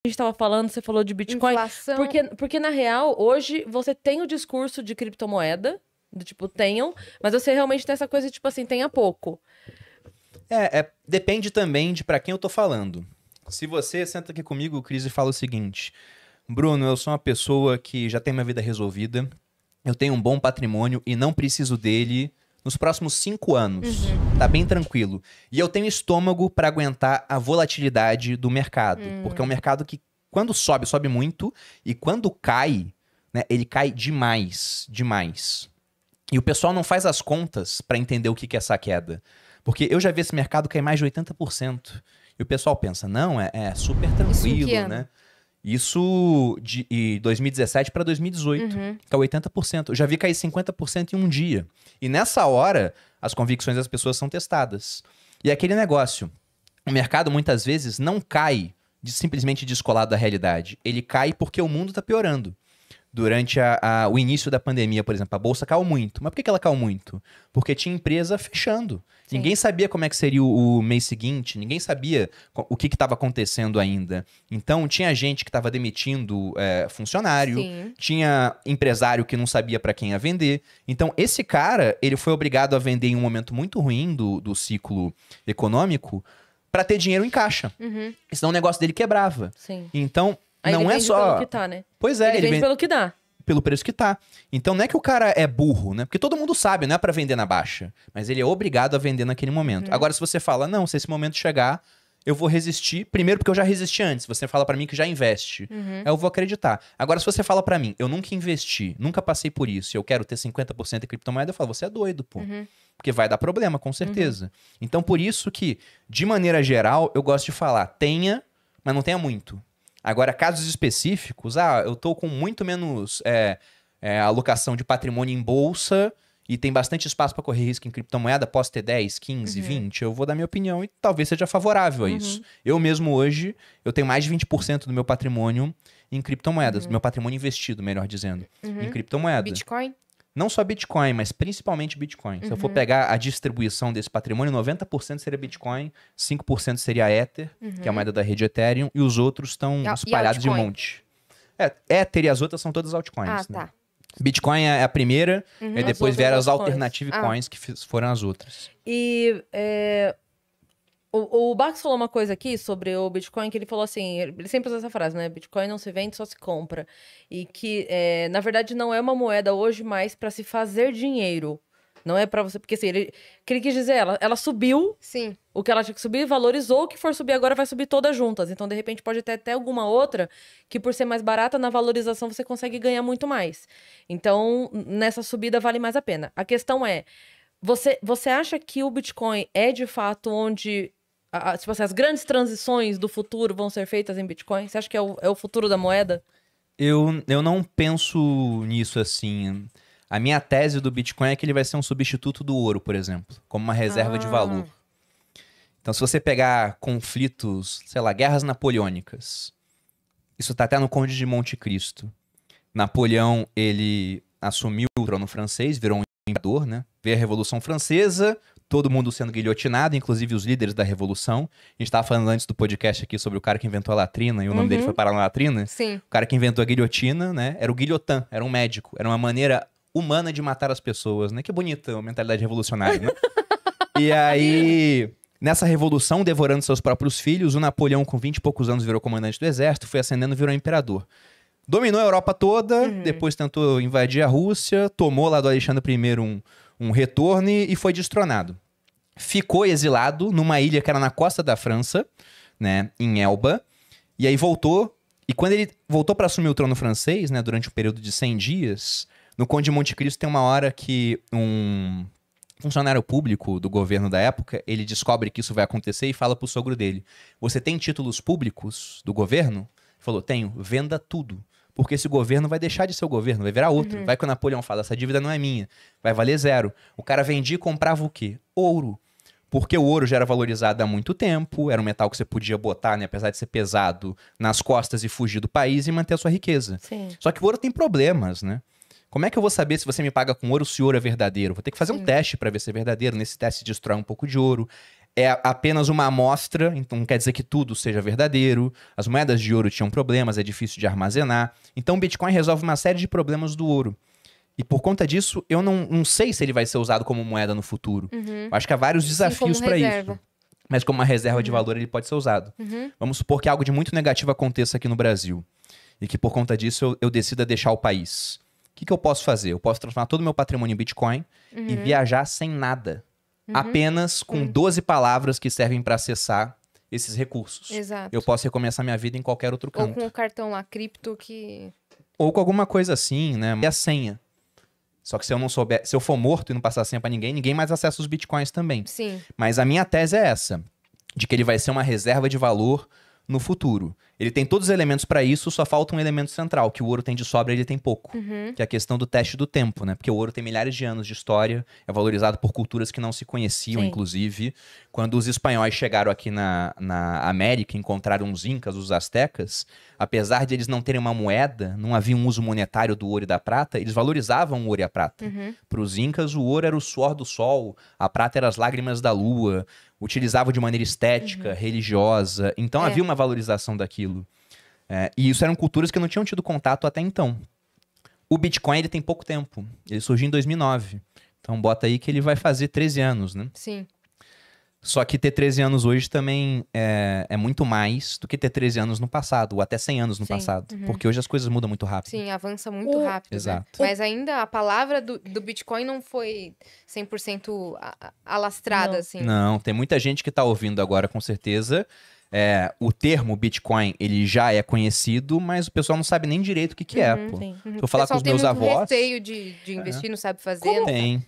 gente tava falando, você falou de Bitcoin. Inflação. Porque na real, hoje, você tem o discurso de criptomoeda, do tipo, tenham, mas você realmente tem essa coisa, tipo assim, tenha pouco. Depende também de pra quem eu tô falando. Se você senta aqui comigo, Cris, e fala o seguinte: Bruno, eu sou uma pessoa que já tem minha vida resolvida, eu tenho um bom patrimônio e não preciso dele nos próximos 5 anos. Tá bem tranquilo. E eu tenho estômago pra aguentar a volatilidade do mercado. Porque é um mercado que, quando sobe, sobe muito. E quando cai, né, ele cai demais. Demais. E o pessoal não faz as contas pra entender o que é essa queda. Porque eu já vi esse mercado cair mais de 80%. E o pessoal pensa, não, é super tranquilo, Isso em que ano? né? Isso de 2017 para 2018, que é 80%. Eu já vi cair 50% em um dia. E nessa hora, as convicções das pessoas são testadas. E é aquele negócio, o mercado muitas vezes não cai simplesmente descolado da realidade. Ele cai porque o mundo está piorando. Durante o início da pandemia, por exemplo, a bolsa caiu muito. Mas por que ela caiu muito? Porque tinha empresa fechando. Sim. Ninguém sabia como é que seria o mês seguinte, ninguém sabia o que estava acontecendo ainda. Então, tinha gente que estava demitindo funcionário, Sim. tinha empresário que não sabia para quem ia vender. Então, esse cara, ele foi obrigado a vender em um momento muito ruim do ciclo econômico para ter dinheiro em caixa. Senão o negócio dele quebrava. Sim. Então, Aí não ele é vende só... pelo que tá, né? Pois é, ele vende pelo que dá. pelo preço que tá. Então não é que o cara é burro, né? Porque todo mundo sabe, não é pra vender na baixa. Mas ele é obrigado a vender naquele momento. Agora, se você fala, não, se esse momento chegar, eu vou resistir. Primeiro porque eu já resisti antes. Você fala pra mim que já investe. Eu vou acreditar. Agora, se você fala pra mim, eu nunca investi, nunca passei por isso, e eu quero ter 50% em criptomoeda, eu falo, você é doido, pô. Porque vai dar problema, com certeza. Então, por isso que, de maneira geral, eu gosto de falar, tenha, mas não tenha muito. Agora, casos específicos, eu tô com muito menos alocação de patrimônio em bolsa e tem bastante espaço para correr risco em criptomoeda, posso ter 10, 15, 20, eu vou dar minha opinião e talvez seja favorável a isso. Eu mesmo hoje, eu tenho mais de 20% do meu patrimônio em criptomoedas, meu patrimônio investido, melhor dizendo, em criptomoeda. Bitcoin? Não só Bitcoin, mas principalmente Bitcoin. Se eu for pegar a distribuição desse patrimônio, 90% seria Bitcoin, 5% seria Ether, que é a moeda da rede Ethereum, e os outros estão E espalhados de um altcoin? monte. Ether e as outras são todas altcoins. Né? Tá. Bitcoin é a primeira, e As depois outras vieram as altcoins. alternative coins, que foram as outras. E o Bax falou uma coisa aqui sobre o Bitcoin, que ele falou assim, ele sempre usa essa frase, né? Bitcoin não se vende, só se compra. E que, na verdade, não é uma moeda hoje mais para se fazer dinheiro. Não é para você... Porque assim, o que ele quis dizer, ela subiu Sim. o que ela tinha que subir, valorizou, o que for subir agora vai subir todas juntas. Então, de repente, pode ter até alguma outra que, por ser mais barata, na valorização você consegue ganhar muito mais. Então, nessa subida vale mais a pena. A questão é, você acha que o Bitcoin é, de fato, onde tipo assim, as grandes transições do futuro vão ser feitas em Bitcoin? Você acha que é o futuro da moeda? Eu não penso nisso assim. A minha tese do Bitcoin é que ele vai ser um substituto do ouro, por exemplo, como uma reserva de valor. Então, se você pegar conflitos, sei lá, guerras napoleônicas, isso tá até no Conde de Monte Cristo. Napoleão, ele assumiu o trono francês, virou um imperador, né? Veio a Revolução Francesa, todo mundo sendo guilhotinado, inclusive os líderes da Revolução. A gente tava falando antes do podcast aqui sobre o cara que inventou a latrina, e o nome dele foi parar na latrina. Sim. O cara que inventou a guilhotina, né? Era o guilhotin, era um médico. Era uma maneira humana de matar as pessoas, né? Que bonita a mentalidade revolucionária, né? E aí, nessa revolução, devorando seus próprios filhos, o Napoleão, com 20 e poucos anos, virou comandante do exército, foi ascendendo e virou imperador. Dominou a Europa toda, depois tentou invadir a Rússia, tomou lá do Alexandre I um retorno e foi destronado. Ficou exilado numa ilha que era na costa da França, né, em Elba, e aí voltou. E quando ele voltou para assumir o trono francês, né, durante um período de 100 dias, no Conde de Monte Cristo tem uma hora que um funcionário público do governo da época, ele descobre que isso vai acontecer e fala pro sogro dele: você tem títulos públicos do governo? Ele falou: tenho, venda tudo. Porque esse governo vai deixar de ser o governo, vai virar outro. Vai que o Napoleão fala: essa dívida não é minha, vai valer 0. O cara vendia e comprava o quê? Ouro. Porque o ouro já era valorizado há muito tempo, era um metal que você podia botar, né, apesar de ser pesado, nas costas e fugir do país e manter a sua riqueza. Sim. Só que o ouro tem problemas, né? Como é que eu vou saber se você me paga com ouro se o ouro é verdadeiro? Vou ter que fazer um teste para ver se é verdadeiro. Nesse teste destrói um pouco de ouro. é apenas uma amostra, então não quer dizer que tudo seja verdadeiro. As moedas de ouro tinham problemas, é difícil de armazenar. Então o Bitcoin resolve uma série de problemas do ouro. E por conta disso, eu não sei se ele vai ser usado como moeda no futuro. Eu acho que há vários desafios para isso. Mas como uma reserva de valor, ele pode ser usado. Vamos supor que algo de muito negativo aconteça aqui no Brasil. E que por conta disso eu decida deixar o país. O que eu posso fazer? Eu posso transformar todo o meu patrimônio em Bitcoin e viajar sem nada. Apenas com 12 palavras que servem para acessar esses recursos. Exato. Eu posso recomeçar minha vida em qualquer outro canto. Ou com o cartão lá, cripto, que... Ou com alguma coisa assim, né? E a senha. Só que se eu não souber, se eu for morto e não passar a senha pra ninguém, ninguém mais acessa os bitcoins também. Sim. Mas a minha tese é essa, de que ele vai ser uma reserva de valor no futuro. Ele tem todos os elementos para isso, só falta um elemento central, que o ouro tem de sobra e ele tem pouco. Que é a questão do teste do tempo, né? Porque o ouro tem milhares de anos de história, é valorizado por culturas que não se conheciam, Sim. inclusive. Quando os espanhóis chegaram aqui na América, encontraram os incas, os astecas, apesar de eles não terem uma moeda, não havia um uso monetário do ouro e da prata, eles valorizavam o ouro e a prata. Para os incas, o ouro era o suor do sol, a prata era as lágrimas da lua, utilizavam de maneira estética, religiosa. Então havia uma valorização daquilo. E isso eram culturas que não tinham tido contato até então. O Bitcoin ele tem pouco tempo. Ele surgiu em 2009. Então bota aí que ele vai fazer 13 anos, né? Sim. Só que ter 13 anos hoje também é muito mais do que ter 13 anos no passado, ou até 100 anos no Sim. passado. Porque hoje as coisas mudam muito rápido. Sim, avança muito rápido. Exato. Né? Mas ainda a palavra do Bitcoin não foi 100% alastrada, Não. assim. Não, tem muita gente que tá ouvindo agora, com certeza. O termo Bitcoin, ele já é conhecido, mas o pessoal não sabe nem direito o que é, pô. Sim. Se eu falar com os meus tem muito avós... receio de investir, não sabe fazer. Como- Tem.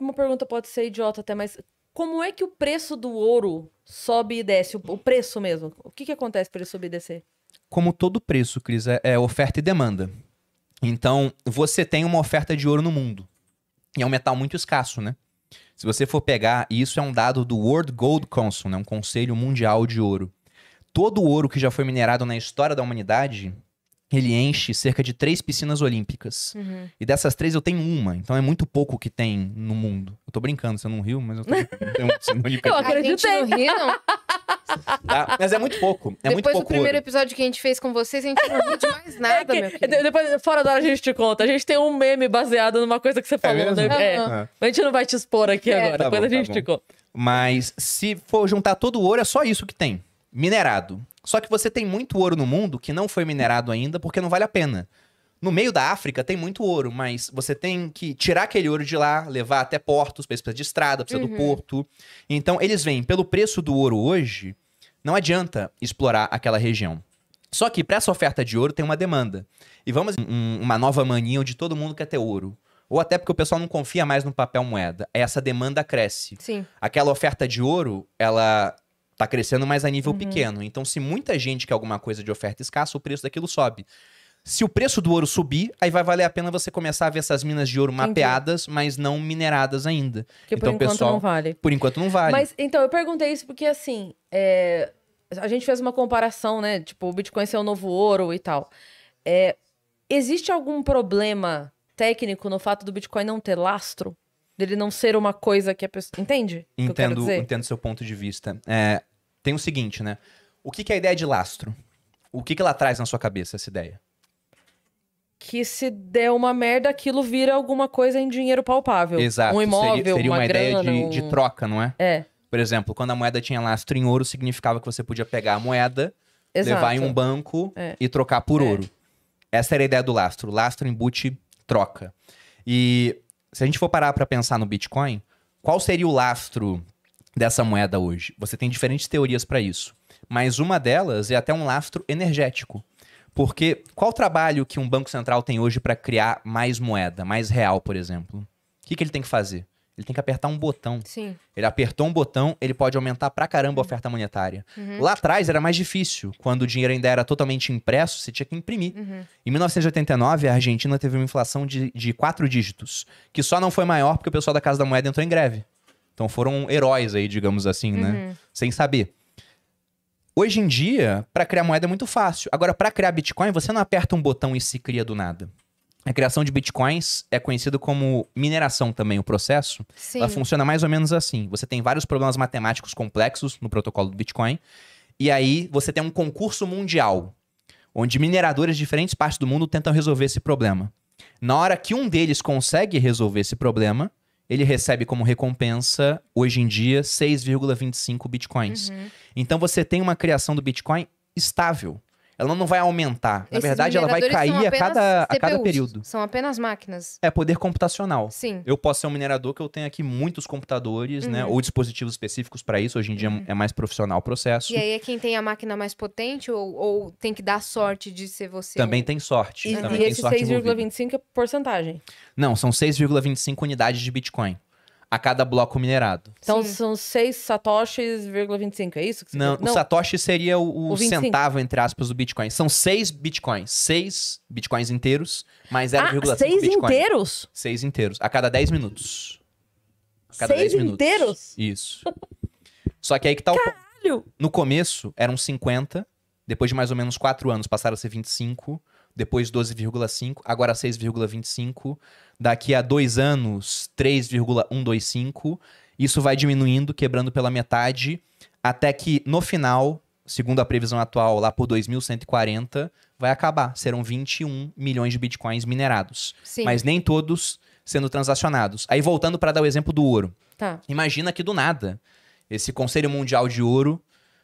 Uma pergunta pode ser idiota até, mas como é que o preço do ouro sobe e desce? O preço mesmo? O que acontece para ele subir e descer? Como todo preço, Cris, é oferta e demanda. Então, você tem uma oferta de ouro no mundo. E é um metal muito escasso, né? Se você for pegar, e isso é um dado do World Gold Council, né? Um conselho mundial de ouro. Todo o ouro que já foi minerado na história da humanidade, ele enche cerca de 3 piscinas olímpicas. E dessas 3 eu tenho uma, então é muito pouco que tem no mundo. Eu tô brincando, você não riu, mas eu tô brincando. Tem uma piscina olímpica. Eu A gente acreditei. não ri, não. Tá? Mas é muito pouco. É muito Depois do pouco primeiro ouro. episódio que a gente fez com vocês, a gente não riu de mais nada, meu querido. Depois, fora da hora, a gente te conta. A gente tem um meme baseado numa coisa que você falou, mesmo? né? Aham. A gente não vai te expor aqui agora. Tá Depois bom, a gente tá te bom. conta. Mas se for juntar todo o ouro, é só isso que tem. Minerado. Só que você tem muito ouro no mundo que não foi minerado ainda porque não vale a pena. No meio da África tem muito ouro, mas você tem que tirar aquele ouro de lá, levar até portos, precisa de estrada, precisa do porto. Então eles veem, pelo preço do ouro hoje, não adianta explorar aquela região. Só que para essa oferta de ouro tem uma demanda. E vamos uma nova mania onde todo mundo quer ter ouro. Ou até porque o pessoal não confia mais no papel moeda. Essa demanda cresce. Sim. Aquela oferta de ouro, ela tá crescendo, mas a nível pequeno. Então, se muita gente quer alguma coisa de oferta escassa, o preço daquilo sobe. Se o preço do ouro subir, aí vai valer a pena você começar a ver essas minas de ouro mapeadas, mas não mineradas ainda. Porque então, por enquanto não vale. Por enquanto não vale. Mas, então, eu perguntei isso porque, assim, a gente fez uma comparação, né? Tipo, o Bitcoin ser o novo ouro e tal. Existe algum problema técnico no fato do Bitcoin não ter lastro? Dele não ser uma coisa que a pessoa... Entende o que eu quero dizer? Entendo seu ponto de vista. Tem o seguinte, né? O que é a ideia de lastro? O que ela traz na sua cabeça, essa ideia? Que se der uma merda, aquilo vira alguma coisa em dinheiro palpável. Exato. Um imóvel, seria uma grana, ideia de troca, não é? É, Por exemplo, quando a moeda tinha lastro em ouro, significava que você podia pegar a moeda, exato. levar em um banco e trocar por ouro. Essa era a ideia do lastro. Lastro embute troca. E se a gente for parar para pensar no Bitcoin, qual seria o lastro dessa moeda hoje? Você tem diferentes teorias para isso. Mas uma delas é até um lastro energético. Porque qual trabalho que um banco central tem hoje para criar mais moeda, mais real, por exemplo? O que ele tem que fazer? Ele tem que apertar um botão. Sim. Ele apertou um botão, ele pode aumentar pra caramba a oferta monetária. Lá atrás era mais difícil. Quando o dinheiro ainda era totalmente impresso, você tinha que imprimir. Em 1989, a Argentina teve uma inflação de 4 dígitos, que só não foi maior porque o pessoal da Casa da Moeda entrou em greve. Então foram heróis aí, digamos assim, né? Sem saber. Hoje em dia, para criar moeda é muito fácil. Agora, para criar Bitcoin, você não aperta um botão e se cria do nada. A criação de bitcoins é conhecido como mineração também, o processo. Sim. Ela funciona mais ou menos assim. Você tem vários problemas matemáticos complexos no protocolo do Bitcoin. E aí você tem um concurso mundial, onde mineradores de diferentes partes do mundo tentam resolver esse problema. Na hora que um deles consegue resolver esse problema, ele recebe como recompensa, hoje em dia, 6,25 bitcoins. Então você tem uma criação do Bitcoin estável. Ela não vai aumentar. Na Esses verdade, ela vai mineradores são cair a cada CPUs, período. São apenas máquinas. É poder computacional. Sim. Eu posso ser um minerador que eu tenho aqui muitos computadores, né? Ou dispositivos específicos para isso. Hoje em dia é mais profissional o processo. E aí é quem tem a máquina mais potente ou tem que dar sorte de ser você? Também tem sorte. E, Também e tem esse sorte envolvida. 6,25 é porcentagem. Não, são 6,25 unidades de Bitcoin a cada bloco minerado. Então Sim. são 6 satoshis,25, é isso que você Não, quer? o Satoshi seria o 25. centavo, entre aspas, do Bitcoin. São 6 Bitcoins. 6 Bitcoins inteiros, mais 0,5 6 Bitcoin. inteiros? 6 inteiros. A cada 10 minutos. A cada 6 10 minutos. inteiros? Isso. Só que aí que tá o ponto. Caralho! No começo, eram 50. Depois de mais ou menos 4 anos, passaram a ser 25. Depois 12,5. Agora 6,25. Daqui a 2 anos, 3,125. Isso vai diminuindo, quebrando pela metade. Até que, no final, segundo a previsão atual, lá por 2140, vai acabar. Serão 21 milhões de bitcoins minerados. Sim. Mas nem todos sendo transacionados. Aí, voltando para dar o exemplo do ouro. Tá. Imagina que do nada, esse Conselho Mundial de Ouro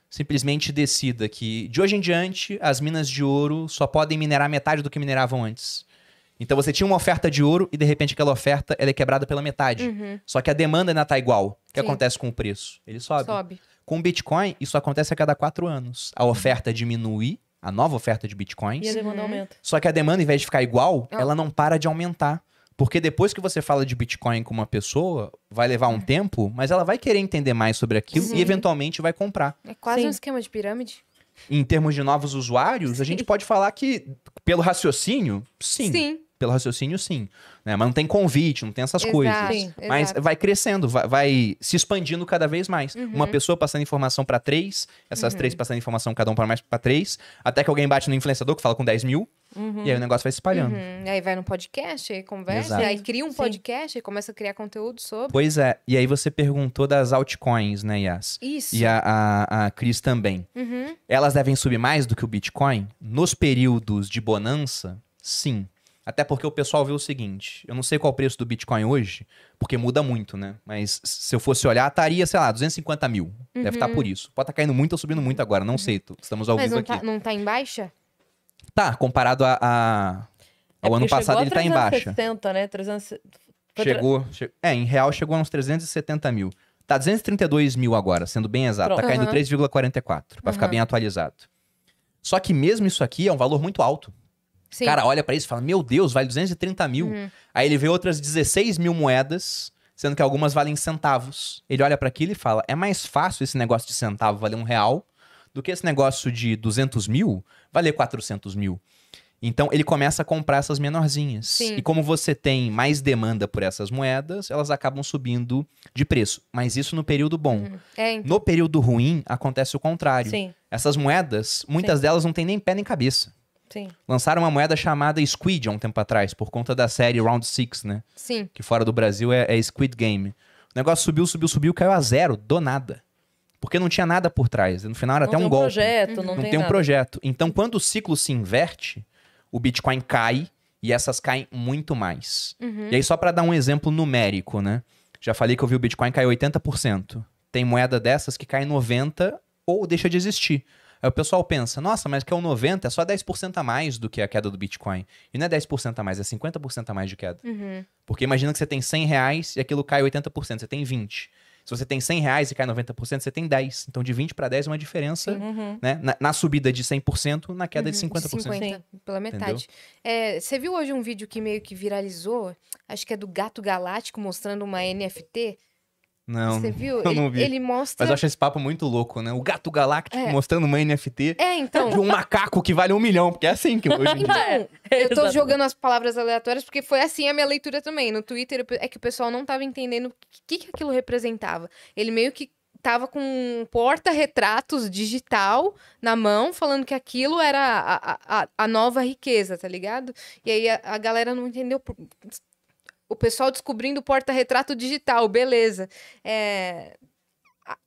simplesmente decida que, de hoje em diante, as minas de ouro só podem minerar metade do que mineravam antes. Então você tinha uma oferta de ouro e, de repente, aquela oferta ela é quebrada pela metade. Só que a demanda ainda tá igual. O que Sim. acontece com o preço? Ele sobe. Sobe. Com o Bitcoin, isso acontece a cada 4 anos. A oferta diminui, a nova oferta de Bitcoins. E a demanda aumenta. Só que a demanda, em vez de ficar igual, Ah. ela não para de aumentar. Porque depois que você fala de Bitcoin com uma pessoa, vai levar um tempo, mas ela vai querer entender mais sobre aquilo e eventualmente vai comprar. É quase Sim. um esquema de pirâmide. Em termos de novos usuários, a gente pode falar que, pelo raciocínio, sim. Pelo raciocínio, sim. Né? Mas não tem convite, não tem essas Exato, coisas. Sim. Mas exato. vai crescendo, vai se expandindo cada vez mais. Uma pessoa passando informação para 3, essas 3 passando informação cada um para mais para 3, até que alguém bate no influenciador que fala com 10 mil, e aí o negócio vai se espalhando. Aí vai no podcast, aí conversa, Exato. aí cria um Sim. podcast, aí começa a criar conteúdo sobre. Pois é, e aí você perguntou das altcoins, né, Yas? Isso. E a Cris também. Elas devem subir mais do que o Bitcoin? Nos períodos de bonança, sim. Até porque o pessoal vê o seguinte, eu não sei qual é o preço do Bitcoin hoje, porque muda muito, né? Mas se eu fosse olhar, estaria, sei lá, 250 mil. Deve estar por isso. Pode estar caindo muito ou subindo muito agora, não sei. Estamos ao Mas vivo não aqui. não tá em baixa? Tá, comparado ao ano passado, ele tá em baixa. 360, né? 300... Em real chegou a uns 370 mil. Tá 232 mil agora, sendo bem exato. Tá Pronto. caindo 3,44, pra ficar bem atualizado. Só que mesmo isso aqui é um valor muito alto. Sim. O cara olha pra isso e fala, meu Deus, vale 230 mil. Aí ele vê outras 16 mil moedas, sendo que algumas valem centavos. Ele olha pra aquilo e fala, é mais fácil esse negócio de centavo valer R$1 do que esse negócio de 200 mil valer 400 mil. Então ele começa a comprar essas menorzinhas. Sim. E como você tem mais demanda por essas moedas, elas acabam subindo de preço. Mas isso no período bom. É, então. No período ruim, acontece o contrário. Sim, Essas moedas, muitas delas não tem nem pé nem cabeça. sim. Lançaram uma moeda chamada Squid há um tempo atrás, por conta da série Round 6, né? Sim. Que fora do Brasil é Squid Game. O negócio subiu, caiu a zero, do nada. Porque não tinha nada por trás. No final era Não até tem um golpe. projeto, não Não tem tem um nada. projeto. Então, quando o ciclo se inverte, o Bitcoin cai e essas caem muito mais. E aí, só para dar um exemplo numérico, né? Já falei que eu vi o Bitcoin cair 80%. Tem moeda dessas que cai 90% ou deixa de existir. Aí o pessoal pensa, nossa, mas que é o 90% é só 10% a mais do que a queda do Bitcoin. E não é 10% a mais, é 50% a mais de queda. Porque imagina que você tem R$100 e aquilo cai 80%, você tem 20%. Se você tem R$100 e cai 90%, você tem 10%. Então, de 20 para 10 é uma diferença, né? Na subida de 100%, na queda de 50%. 50, pela metade. É, você viu hoje um vídeo que meio que viralizou? Acho que é do Gato Galáctico mostrando uma NFT. Não, Você viu? eu não vi. Ele mostra. Mas eu acho esse papo muito louco, né? O Gato Galáctico mostrando uma NFT Então. de um macaco que vale 1 milhão, porque é assim que hoje em dia... Então, eu tô Exatamente. jogando as palavras aleatórias porque foi assim a minha leitura também. No Twitter é que o pessoal não tava entendendo o que aquilo representava. Ele meio que tava com um porta-retratos digital na mão, falando que aquilo era a nova riqueza, tá ligado? E aí a galera não entendeu. O pessoal descobrindo o porta-retrato digital, beleza.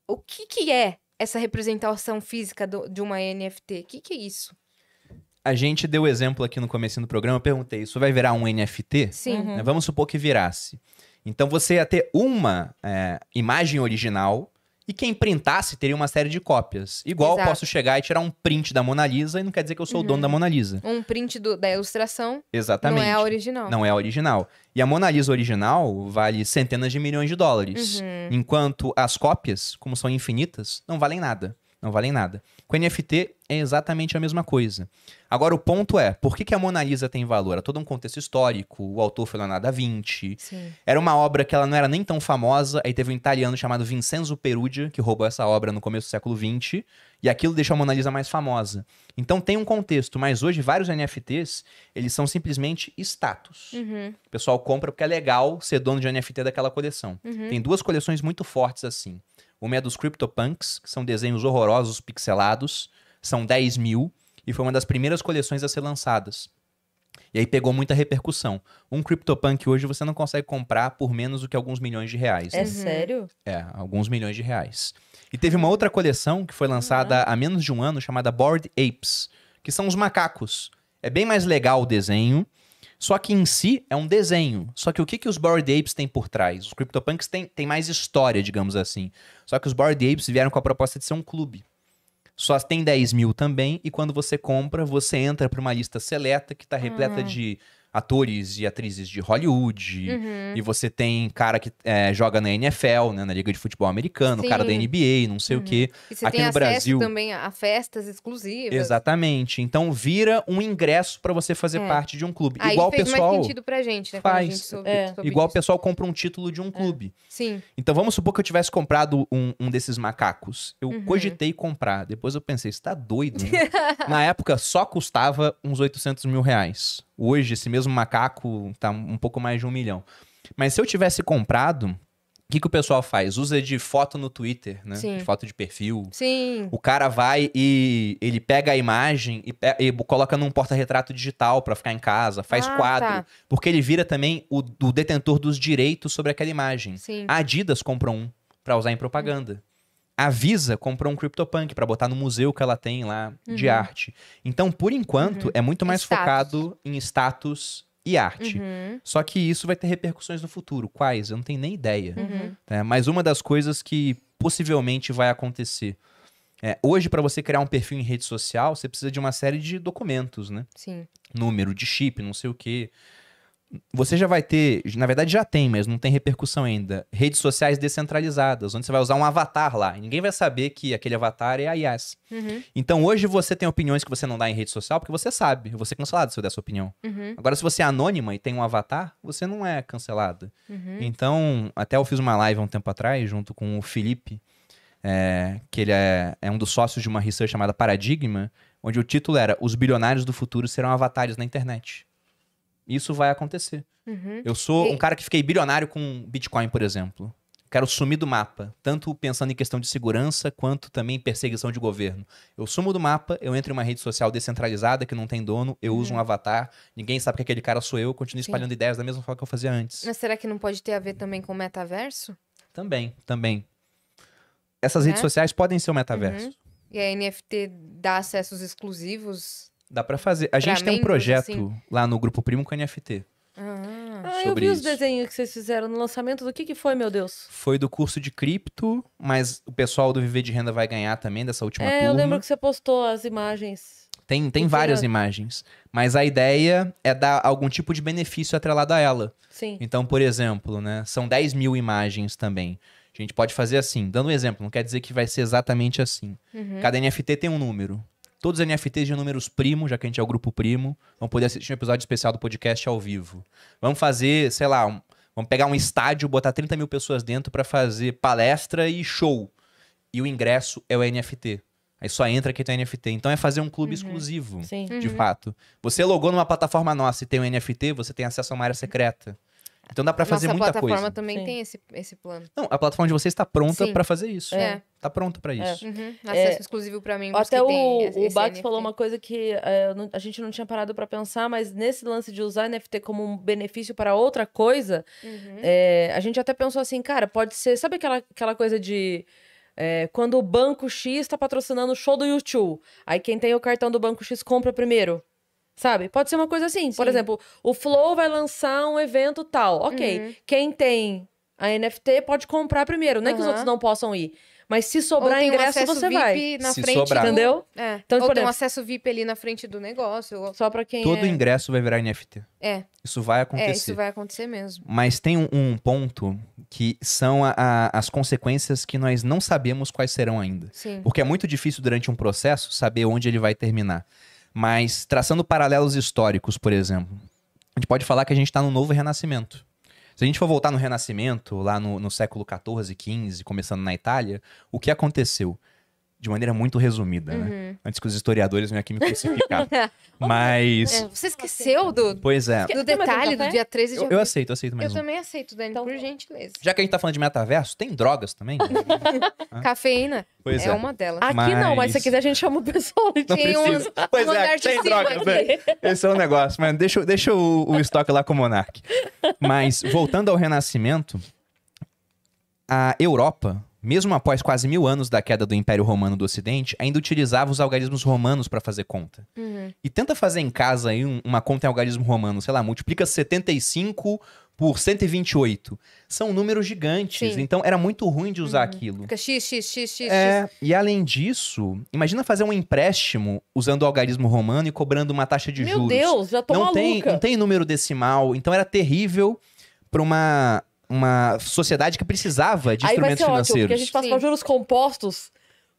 O que é essa representação física de uma NFT? O que é isso? A gente deu exemplo aqui no comecinho do programa, eu perguntei, isso vai virar um NFT? Sim. Vamos supor que virasse. Então você ia ter uma imagem original e quem printasse teria uma série de cópias. Igual eu posso chegar e tirar um print da Mona Lisa e não quer dizer que eu sou o dono da Mona Lisa. Um print da ilustração. Exatamente. Não é a original. Não é a original. E a Mona Lisa original vale centenas de milhões de dólares. Enquanto as cópias, como são infinitas, não valem nada. Não valem nada. Com NFT é exatamente a mesma coisa. Agora, o ponto é, por que a Mona Lisa tem valor? Era todo um contexto histórico, o autor foi Leonardo da Vinci. Sim. Era uma obra que ela não era nem tão famosa, aí teve um italiano chamado Vincenzo Perugia, que roubou essa obra no começo do século XX, e aquilo deixou a Mona Lisa mais famosa. Então tem um contexto, mas hoje vários NFTs, eles são simplesmente status. O pessoal compra porque é legal ser dono de NFT daquela coleção. Tem duas coleções muito fortes assim. Uma é dos CryptoPunks, que são desenhos horrorosos, pixelados. São 10 mil e foi uma das primeiras coleções a ser lançadas. E aí pegou muita repercussão. Um CryptoPunk hoje você não consegue comprar por menos do que alguns milhões de reais. É sério? Alguns milhões de reais. E teve uma outra coleção que foi lançada há menos de um ano, chamada Bored Apes, que são os macacos. É bem mais legal o desenho, só que em si é um desenho. Só que o que os Bored Apes têm por trás? Os CryptoPunks têm mais história, digamos assim. Só que os Bored Apes vieram com a proposta de ser um clube. Só tem 10 mil também, e quando você compra, você entra para uma lista seleta que está repleta de atores e atrizes de Hollywood. E você tem cara que joga na NFL, né, na Liga de Futebol Americano, cara da NBA, não sei o quê. E você aqui tem no acesso Brasil também a festas exclusivas. Exatamente. Então vira um ingresso para você fazer parte de um clube. Aí igual fez o pessoal mais sentido pra gente, né? faz. A gente soube Igual o disso. pessoal compra um título de um clube. Sim. Então vamos supor que eu tivesse comprado um desses macacos. Eu cogitei comprar. Depois eu pensei, você tá doido, né? Na época só custava uns 800 mil reais. Hoje esse mesmo macaco tá um pouco mais de 1 milhão. Mas se eu tivesse comprado, o que o pessoal faz? Usa de foto no Twitter, né? Sim. De foto de perfil. Sim. O cara vai e ele pega a imagem e coloca num porta-retrato digital pra ficar em casa, faz quadro. Tá. Porque ele vira também o detentor dos direitos sobre aquela imagem. Sim. A Adidas comprou um pra usar em propaganda. A Visa comprou um CryptoPunk pra botar no museu que ela tem lá de arte. Então, por enquanto, é muito mais Status. focado em status e arte. Só que isso vai ter repercussões no futuro. Quais? Eu não tenho nem ideia. Mas uma das coisas que possivelmente vai acontecer. Hoje, para você criar um perfil em rede social, você precisa de uma série de documentos, né? Sim. Número de chip, não sei o quê. Você já vai ter, na verdade já tem, mas não tem repercussão ainda, redes sociais descentralizadas, onde você vai usar um avatar lá. E ninguém vai saber que aquele avatar é a Yas. Então hoje você tem opiniões que você não dá em rede social porque você sabe. Eu vou ser cancelado se eu der essa opinião. Agora, se você é anônima e tem um avatar, você não é cancelada. Então, até eu fiz uma live há um tempo atrás, junto com o Felipe, que ele é um dos sócios de uma research chamada Paradigma, onde o título era Os bilionários do futuro serão avatares na internet. Isso vai acontecer. Eu sou um cara que fiquei bilionário com Bitcoin, por exemplo. Quero sumir do mapa, tanto pensando em questão de segurança, quanto também em perseguição de governo. Eu sumo do mapa, eu entro em uma rede social descentralizada, que não tem dono, eu uso um avatar, ninguém sabe que aquele cara sou eu continuo espalhando ideias da mesma forma que eu fazia antes. Mas será que não pode ter a ver também com o metaverso? Também. Essas redes sociais podem ser o metaverso. E a NFT dá acessos exclusivos? Dá pra fazer. A gente tem um membros, projeto assim? lá no Grupo Primo com NFT. Eu Sobre vi os isso. desenhos que vocês fizeram no lançamento. Do que foi, meu Deus? Foi do curso de cripto, mas o pessoal do Viver de Renda vai ganhar também dessa última turma. Eu lembro que você postou as imagens. Tem várias imagens. Mas a ideia é dar algum tipo de benefício atrelado a ela. Sim. Então, por exemplo, né, são 10 mil imagens também. A gente pode fazer assim, dando um exemplo, não quer dizer que vai ser exatamente assim. Cada NFT tem um número. Todos os NFTs de números primo, já que a gente é o grupo primo, vão poder assistir um episódio especial do podcast ao vivo. Vamos fazer, sei lá, vamos pegar um estádio, botar 30 mil pessoas dentro para fazer palestra e show. E o ingresso é o NFT. Aí só entra quem tem NFT. Então é fazer um clube exclusivo, Sim. de fato. Você logou numa plataforma nossa e tem um NFT, você tem acesso a uma área secreta. Então dá pra fazer Nossa muita plataforma coisa. também Sim. tem esse plano. Não, a plataforma de vocês está pronta Sim. pra fazer isso. É. Tá pronta pra isso. Uhum. Acesso exclusivo pra membros Até que tem o esse Bax NFT. falou uma coisa que a gente não tinha parado pra pensar, mas nesse lance de usar NFT como um benefício para outra coisa, Uhum. a gente até pensou assim, cara, pode ser. Sabe aquela coisa de. Quando o Banco X tá patrocinando o show do YouTube, aí quem tem o cartão do Banco X compra primeiro. Sabe? Pode ser uma coisa assim. Por Sim. exemplo, o Flow vai lançar um evento tal. Ok. Uhum. Quem tem a NFT pode comprar primeiro. Não é que os Aham. outros não possam ir. Mas se Ou sobrar tem um ingresso, acesso você VIP vai. na Se frente sobrar. do... Entendeu? É. Então, Ou por tem um exemplo- acesso VIP ali na frente do negócio. Só pra quem Todo é... ingresso vai virar NFT. É, Isso vai acontecer. isso vai acontecer mesmo. Mas tem um ponto que são as consequências que nós não sabemos quais serão ainda. Sim. Porque é muito difícil durante um processo saber onde ele vai terminar. Mas traçando paralelos históricos, por exemplo, a gente pode falar que a gente está no novo renascimento. Se a gente for voltar no Renascimento, lá no século XIV, XV, começando na Itália, o que aconteceu? De maneira muito resumida, né? Antes que os historiadores venham aqui me crucificar. Mas, É, você esqueceu do pois é. Quer mais um detalhe do café? dia 13 de Eu abril. aceito mais Eu um. também aceito, Dani, Então por tá. gentileza. Já que a gente tá falando de metaverso, tem drogas também? Cafeína Pois é é. uma delas. Aqui não, mas Mas- se quiser a gente chama o pessoal. Não Tem um- precisa. Pois um é, andar de tem cima drogas, aqui. né? Esse é o negócio, mas deixa o estoque lá com o Monark. Mas, voltando ao Renascimento, a Europa, mesmo após quase 1000 anos da queda do Império Romano do Ocidente, ainda utilizava os algarismos romanos para fazer conta. Uhum. E tenta fazer em casa aí uma conta em algarismo romano, sei lá, multiplica 75 por 128. São números gigantes, Sim. então era muito ruim de usar aquilo. Fica x. E além disso, imagina fazer um empréstimo usando o algarismo romano e cobrando uma taxa de Meu juros. Deus, já tô não maluca. tem número decimal, então era terrível para uma sociedade que precisava de Aí vai instrumentos ser ótimo, porque a financeiros. gente passa Sim. pra juros compostos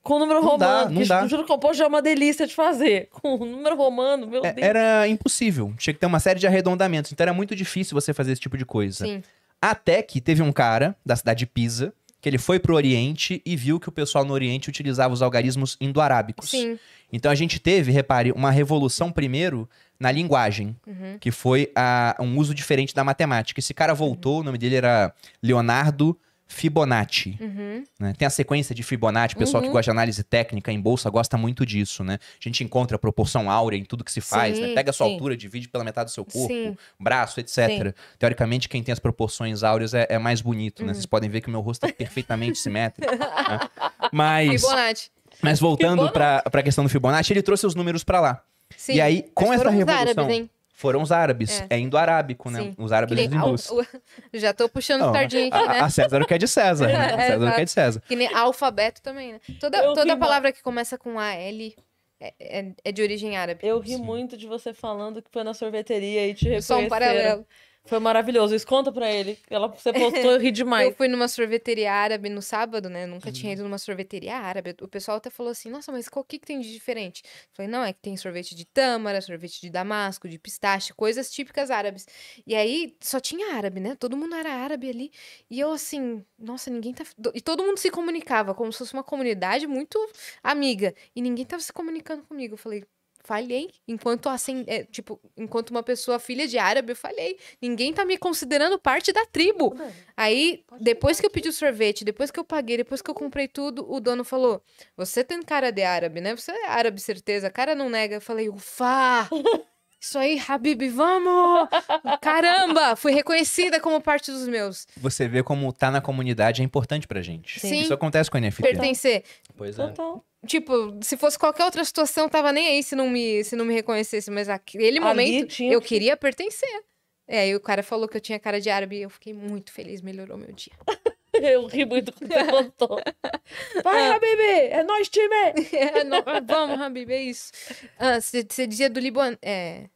com número Não dá, romano. não dá. O juro composto já é uma delícia de fazer. Com número romano, meu Deus. Era impossível. Tinha que ter uma série de arredondamentos. Então era muito difícil você fazer esse tipo de coisa. Sim. Até que teve um cara da cidade de Pisa, que ele foi pro Oriente e viu que o pessoal no Oriente utilizava os algarismos indo-arábicos. Sim. Então a gente teve, repare, uma revolução primeiro na linguagem, que foi um uso diferente da matemática. Esse cara voltou, o nome dele era Leonardo Fibonacci. Uhum. Né? Tem a sequência de Fibonacci, o pessoal que gosta de análise técnica em bolsa gosta muito disso, né? A gente encontra a proporção áurea em tudo que se faz, né? Sim, Pega a sua sim. altura, divide pela metade do seu corpo, Sim. braço, etc. Teoricamente, quem tem as proporções áureas é mais bonito, né? Vocês podem ver que o meu rosto é perfeitamente simétrico. Né? Fibonacci. Mas voltando para a questão do Fibonacci, ele trouxe os números para lá. Sim. E aí, com Mas essa foram os revolução... árabes, hein? Foram os árabes. É indo-arábico, né? Sim. Os árabes Que e os nem hindus. Já tô puxando Não, tardinho aqui, né? a César o que é de César. Né? É, César o que é de César. Que nem alfabeto também, né? Eu Toda ri palavra que começa com AL é de origem árabe. Eu ri muito de você falando que foi na sorveteria e te Só um reconheceram. paralelo. Foi maravilhoso. Isso conta pra ele. Você postou, eu ri demais. Eu fui numa sorveteria árabe no sábado, né? Nunca tinha ido numa sorveteria árabe. O pessoal até falou assim, nossa, mas o que tem de diferente? Eu falei, não, é que tem sorvete de tâmara, sorvete de damasco, de pistache, coisas típicas árabes. E aí, só tinha árabe, né? Todo mundo era árabe ali. E eu assim, nossa, ninguém tá... E todo mundo se comunicava, como se fosse uma comunidade muito amiga. E ninguém tava se comunicando comigo. Eu falei... Falhei. Enquanto uma pessoa filha de árabe, eu falhei. Ninguém tá me considerando parte da tribo. Aí, depois que eu pedi o sorvete, depois que eu paguei, depois que eu comprei tudo, o dono falou: você tem cara de árabe, né? Você é árabe, certeza. A cara não nega. Eu falei, ufa! Isso aí, Habib, vamos! Caramba! Fui reconhecida como parte dos meus. Você vê como tá na comunidade é importante pra gente. Sim. Isso acontece com o NFT. Pertencer. Pois é. Total. Tipo, se fosse qualquer outra situação, tava nem aí se não me reconhecesse. Mas naquele Ali momento, tinha eu que- queria pertencer. E o cara falou que eu tinha cara de árabe e eu fiquei muito feliz, melhorou meu dia. Eu ri muito quando você contou. Vai, Habibi! É nós, time! Vamos, Habib, é isso. Você dizia do Do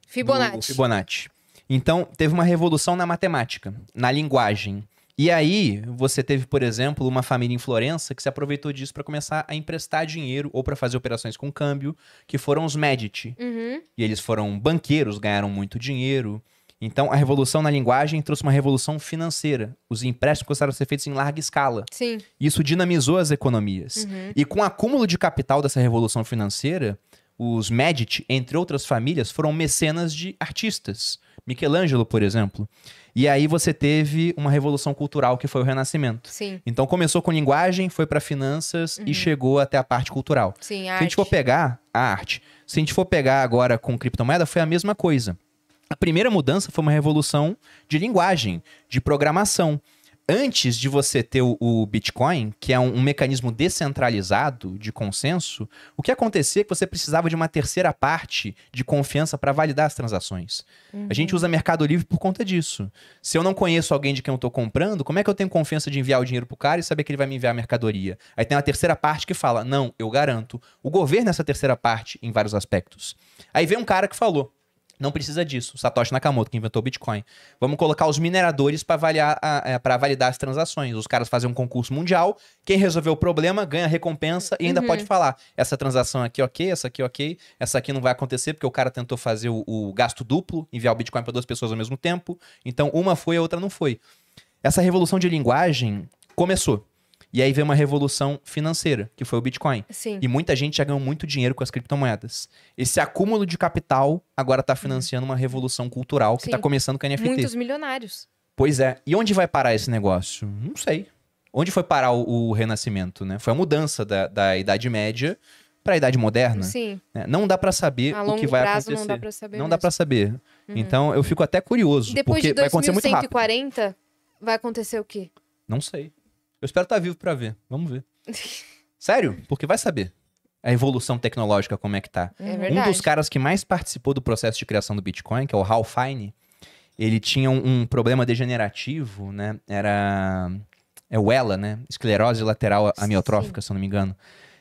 Fibonacci. Fibonacci. Então, teve uma revolução na matemática, na linguagem. E aí, você teve, por exemplo, uma família em Florença que se aproveitou disso para começar a emprestar dinheiro ou para fazer operações com câmbio, que foram os Medici. Uhum. E eles foram banqueiros, ganharam muito dinheiro. Então, a revolução na linguagem trouxe uma revolução financeira. Os empréstimos começaram a ser feitos em larga escala. Sim. Isso dinamizou as economias. Uhum. E com o acúmulo de capital dessa revolução financeira, Os Medici, entre outras famílias, foram mecenas de artistas. Michelangelo, por exemplo. E aí você teve uma revolução cultural que foi o Renascimento. Sim, Então começou com linguagem, foi para finanças e chegou até a parte cultural. sim, Se a gente for pegar a arte, se a gente for pegar agora com criptomoeda, foi a mesma coisa. A primeira mudança foi uma revolução de linguagem, de programação. Antes de você ter o Bitcoin, que é um mecanismo descentralizado de consenso, o que acontecia é que você precisava de uma terceira parte de confiança para validar as transações. A gente usa Mercado Livre por conta disso. Se eu não conheço alguém de quem eu estou comprando, como é que eu tenho confiança de enviar o dinheiro pro cara e saber que ele vai me enviar a mercadoria? Aí tem uma terceira parte que fala, não, eu garanto. O governo é essa terceira parte em vários aspectos. Aí vem um cara que falou, não precisa disso. Satoshi Nakamoto, que inventou o Bitcoin. Vamos colocar os mineradores para validar as transações. Os caras fazem um concurso mundial. Quem resolveu o problema ganha recompensa e ainda pode falar. Essa transação aqui ok, essa aqui ok. Essa aqui não vai acontecer porque o cara tentou fazer o gasto duplo, enviar o Bitcoin para 2 pessoas ao mesmo tempo. Então uma foi, a outra não foi. Essa revolução de linguagem começou. E aí veio uma revolução financeira, que foi o Bitcoin. Sim. E muita gente já ganhou muito dinheiro com as criptomoedas. Esse acúmulo de capital agora está financiando uma revolução cultural que está Sim. começando com a NFT. Muitos milionários. Pois é. E onde vai parar esse negócio? Não sei. Onde foi parar o Renascimento, né? Foi a mudança da Idade Média para a Idade Moderna. Sim. Né? Não dá para saber A o longo que vai prazo acontecer. não dá pra saber Não mesmo. dá para saber. Então eu fico até curioso, Depois porque de vai acontecer muito rápido. 2140, vai acontecer o quê? Não sei. Eu espero estar vivo para ver. Vamos ver. Sério? Porque vai saber. A evolução tecnológica, como é que tá. É Um verdade. dos caras que mais participou do processo de criação do Bitcoin, que é o Hal Finney, ele tinha um problema degenerativo, né? É o ELA, né? Esclerose lateral amiotrófica, se eu não me engano.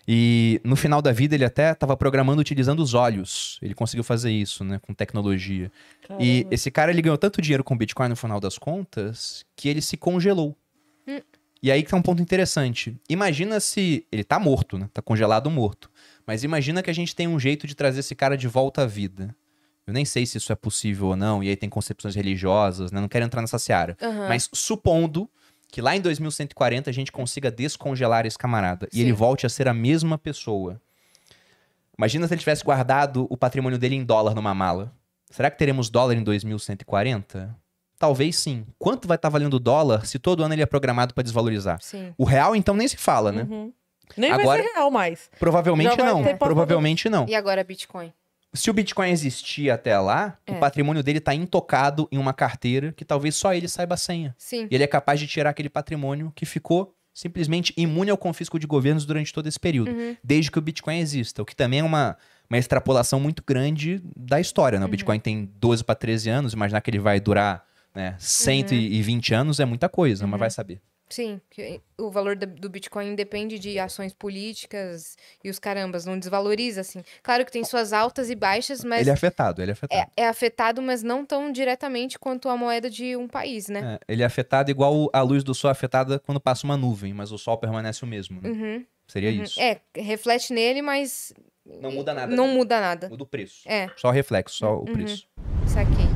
E no final da vida ele até estava programando utilizando os olhos. Ele conseguiu fazer isso, né? Com tecnologia. E esse cara, ele ganhou tanto dinheiro com o Bitcoin no final das contas, que ele se congelou. E aí que tá um ponto interessante. Imagina se... Ele tá morto, né? Tá congelado morto. Mas imagina que a gente tem um jeito de trazer esse cara de volta à vida. Eu nem sei se isso é possível ou não. E aí tem concepções religiosas, né? Não quero entrar nessa seara. Mas supondo que lá em 2140 a gente consiga descongelar esse camarada. E Sim. ele volte a ser a mesma pessoa. Imagina se ele tivesse guardado o patrimônio dele em dólar numa mala. Será que teremos dólar em 2140? Talvez sim. Quanto vai estar valendo o dólar se todo ano ele é programado para desvalorizar? Sim. O real, então, nem se fala, né? Nem Agora- vai ser real mais. Provavelmente Já vai não. ter passado- Provavelmente não. E agora Bitcoin? Se o Bitcoin existir até lá, o patrimônio dele tá intocado em uma carteira que talvez só ele saiba a senha. Sim. E ele é capaz de tirar aquele patrimônio que ficou simplesmente imune ao confisco de governos durante todo esse período. Desde que o Bitcoin exista. O que também é uma extrapolação muito grande da história, né? O Bitcoin tem 12 para 13 anos. Imaginar que ele vai durar, né, 120 anos é muita coisa, mas vai saber. Sim, que o valor do Bitcoin depende de ações políticas e os carambas, não desvaloriza, assim. Claro que tem suas altas e baixas, mas Ele é afetado, ele é afetado. é afetado, mas não tão diretamente quanto a moeda de um país, né? Ele é afetado igual a luz do sol é afetada quando passa uma nuvem, mas o sol permanece o mesmo, né? Seria isso. Reflete nele, mas Não muda nada. não né? muda nada. Muda o preço. É, Só o reflexo, só o preço. saquei.